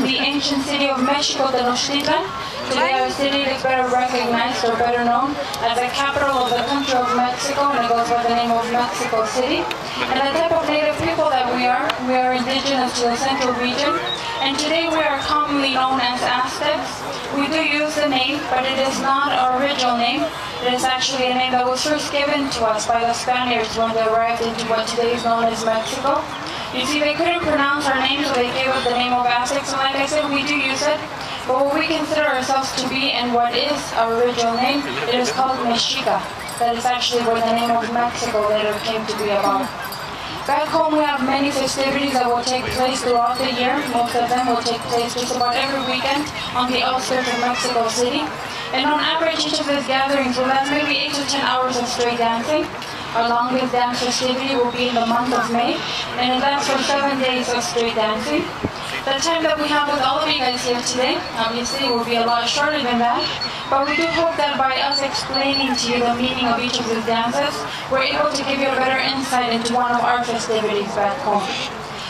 the ancient city of Mexico, Tenochtitlan. Today our city is better recognized or better known as the capital of the country of Mexico, and it goes by the name of Mexico City. And the type of native people that we are indigenous to the central region, and today we are commonly known as Aztecs. We do use the name, but it is not our original name. It is actually a name that was first given to us by the Spaniards when they arrived into what today is known as Mexico. You see, they couldn't pronounce our name, so they gave us the name of Aztecs, and like I said, we do use it. But what we consider ourselves to be and what is our original name, it is called Mexica. That is actually where the name of Mexico later came to be about. Back home we have many festivities that will take place throughout the year. Most of them will take place just about every weekend on the outskirts of Mexico City. And on average, each of these gatherings will last maybe 8 to 10 hours of straight dancing. Our longest dance festivity will be in the month of May, and it lasts for 7 days of straight dancing. The time that we have with all of you guys here today, obviously, will be a lot shorter than that, but we do hope that by us explaining to you the meaning of each of these dances, we're able to give you a better insight into one of our festivities back home.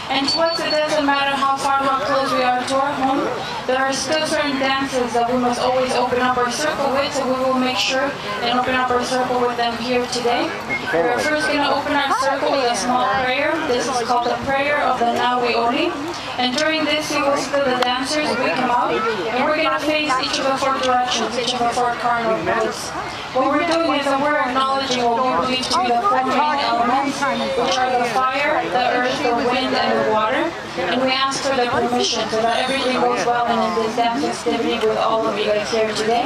And to us, it doesn't matter how far or how close we are to our home, there are still certain dances that we must always open up our circle with, so we will make sure and open up our circle with them here today. We're first going to open our circle with a small prayer. This is called the prayer of the Nawi Ori. And during this, you will see the dancers, we come out, and we're going to face each of the 4 directions, each of the 4 cardinal points. What we're doing is that we're acknowledging what we believe to be the 4 main elements, which are the fire, the earth, the wind, and the water. And we ask for the permission so that everything goes well in this dance festivity with all of you guys here today.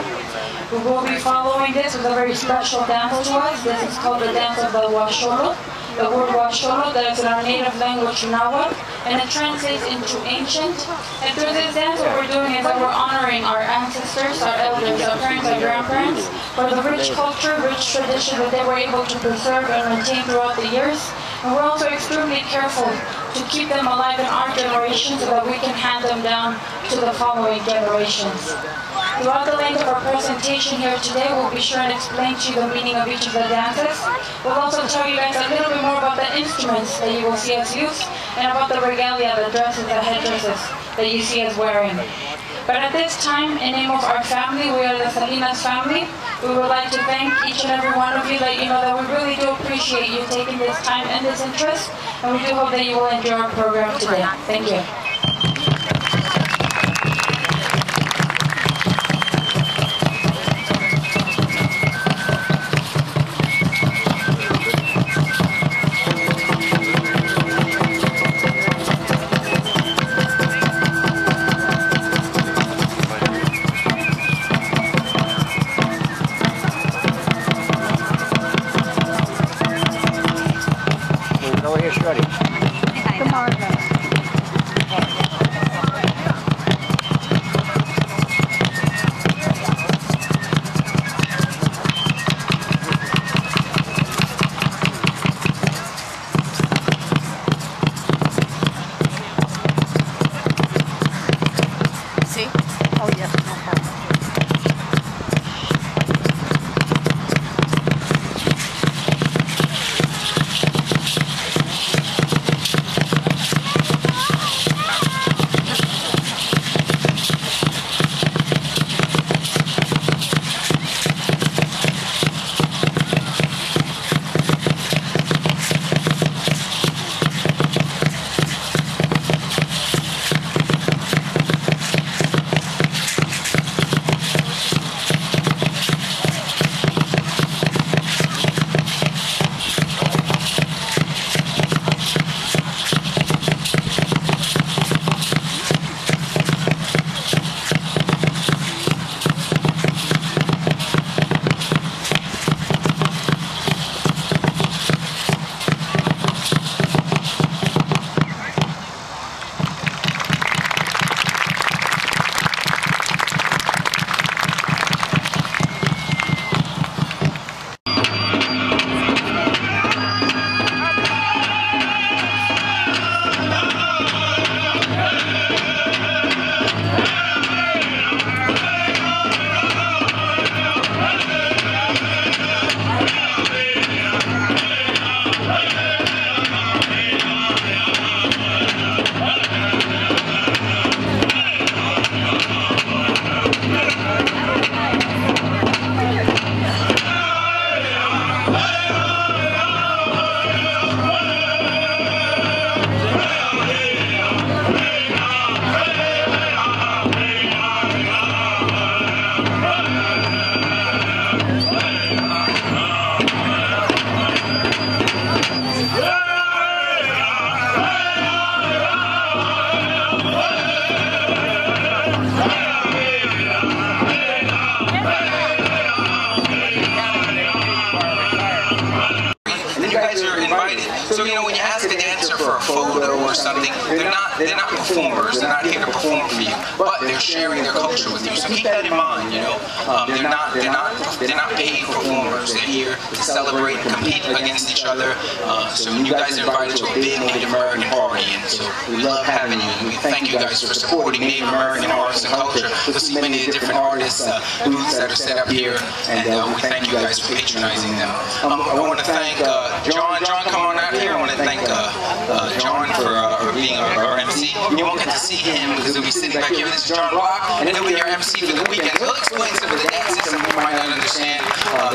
We will be following this with a very special dance to us. This is called the dance of the Huacholo. The word Huacholo, that is in our native language, Nahuatl, and it translates into ancient. And through this dance, what we're doing is that we're honoring our ancestors, our elders, our parents, our grandparents, for the rich culture, rich tradition that they were able to preserve and maintain throughout the years. And we're also extremely careful to keep them alive in our generation so that we can hand them down to the following generations. Throughout the length of our presentation here today, we'll be sure and explain to you the meaning of each of the dances. We'll also tell you guys a little bit more about the instruments that you will see us use, and about the regalia, the dresses, the headdresses that you see us wearing. But at this time, in name of our family, we are the Salinas family. We would like to thank each and every one of you, let you know that we really do appreciate you taking this time and this interest, and we do hope that you will enjoy our program today. Thank you. something, they're not performers. They're not here to perform for you, but they're sharing their culture with you. So keep that in mind. You know, they're not paid performers. They're here to celebrate and compete against each other. So you guys are invited to a big Native American party, and so we love having you. And we thank you guys for supporting Native American arts and culture. You'll see many of the different artists, booths that are set up here, and we thank you guys for patronizing them. I want to thank John. John, come on out here. I want to thank John for being our MC. You won't get to see him because he'll be sitting back here. This is John Block, and he'll be your MC for the weekend. He'll explain some of the dances. Some of you might not understand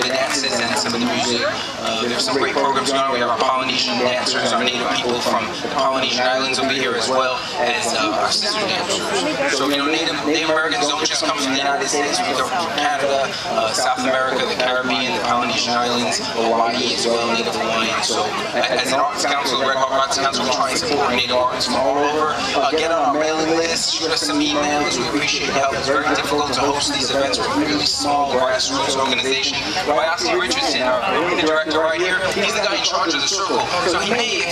the dances and some of the music. There's some great programs going on. We have our Polynesian dancers, our native people from the Polynesian Islands will be here, as well as our sister dancers. So, you know, Native Americans don't just come from the United States. We come from Canada, South America, the Caribbean, the Polynesian Islands, Hawaii as well, Native Hawaiian. So, as an arts council, the Red Hawk Arts Council, we try and support Native artists from all over. Get on our mailing list, shoot us some emails. We appreciate your help. It's very difficult to host these events. We're a really small grassroots organization. Wyossi Richardson, our the director right here, he's the guy in charge of the circle. So he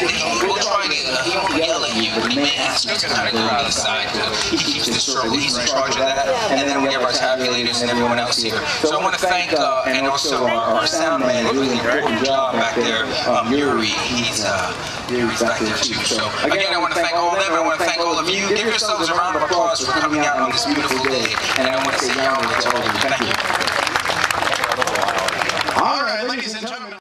will try to, he won't yell at you, but he may ask you to kind of go to the side. He keeps the circle, he's in charge of that. And then we have our tabulators and everyone else here. So I want to thank, and also our sound man, really important job back there, Yuri. He's back there too. So again, I want to thank all of them. I want to thank all of you. Give yourselves a round of applause for coming out on this beautiful day. And I want to say yahoo to all of you. Thank you. All right, ladies and gentlemen.